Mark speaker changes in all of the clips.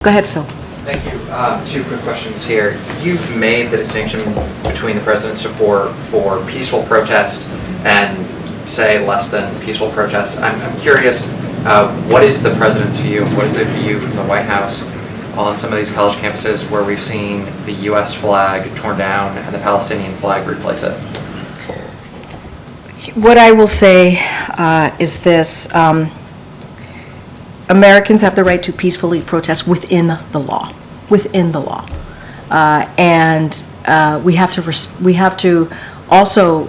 Speaker 1: Go ahead, Phil.
Speaker 2: Thank you. Two quick questions here. You've made the distinction between the president's support for peaceful protest and, say, less than peaceful protest. I'm curious, what is the president's view, what is the view from the White House on some of these college campuses where we've seen the U.S. flag torn down and the Palestinian flag replace it?
Speaker 1: What I will say is this. Americans have the right to peacefully protest within the law. Within the law. And we have to also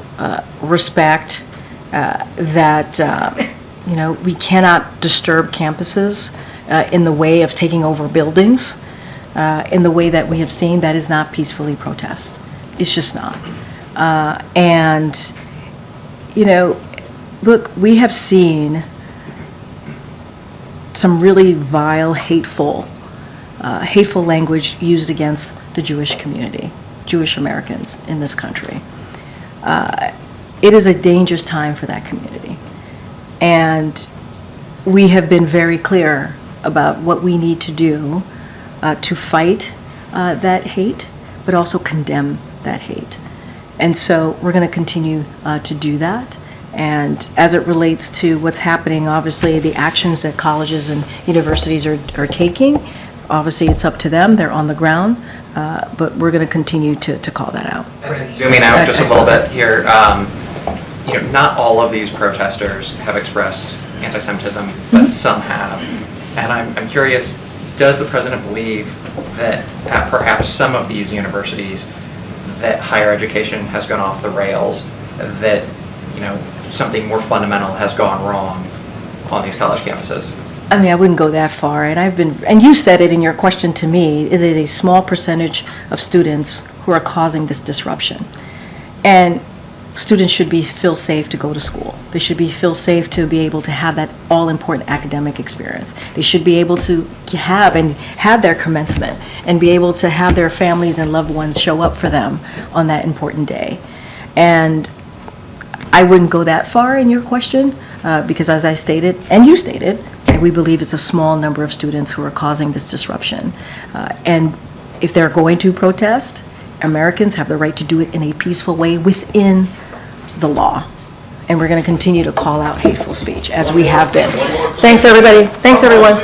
Speaker 1: respect that we cannot disturb campuses in the way of taking over buildings in the way that we have seen. That is not peacefully protest. It's just not. Look, we have seen some really vile, hateful language used against the Jewish community, Jewish Americans in this country. It is a dangerous time for that community. And we have been very clear about what we need to do to fight that hate, but also condemn that hate. And so we're going to continue to do that. And as it relates to what's happening, obviously the actions that colleges and universities are taking, obviously it's up to them. They're on the ground, but we're going to continue to call that out.
Speaker 2: And zooming out just a little bit here, not all of these protesters have expressed anti-Semitism, but some have. And I'm curious, does the president believe that at perhaps some of these universities that higher education has gone off the rails, that something more fundamental has gone wrong on these college campuses?
Speaker 1: I mean, I wouldn't go that far, and you said it in your question to me, it is a small percentage of students who are causing this disruption. And students should feel safe to go to school. They should feel safe to be able to have that all-important academic experience. They should be able to have their commencement and be able to have their families and loved ones show up for them on that important day. And I wouldn't go that far in your question because, as I stated, and you stated, we believe it's a small number of students who are causing this disruption. And if they're going to protest, Americans have the right to do it in a peaceful way within the law. And we're going to continue to call out hateful speech as we have been. Thanks, everybody. Thanks, everyone.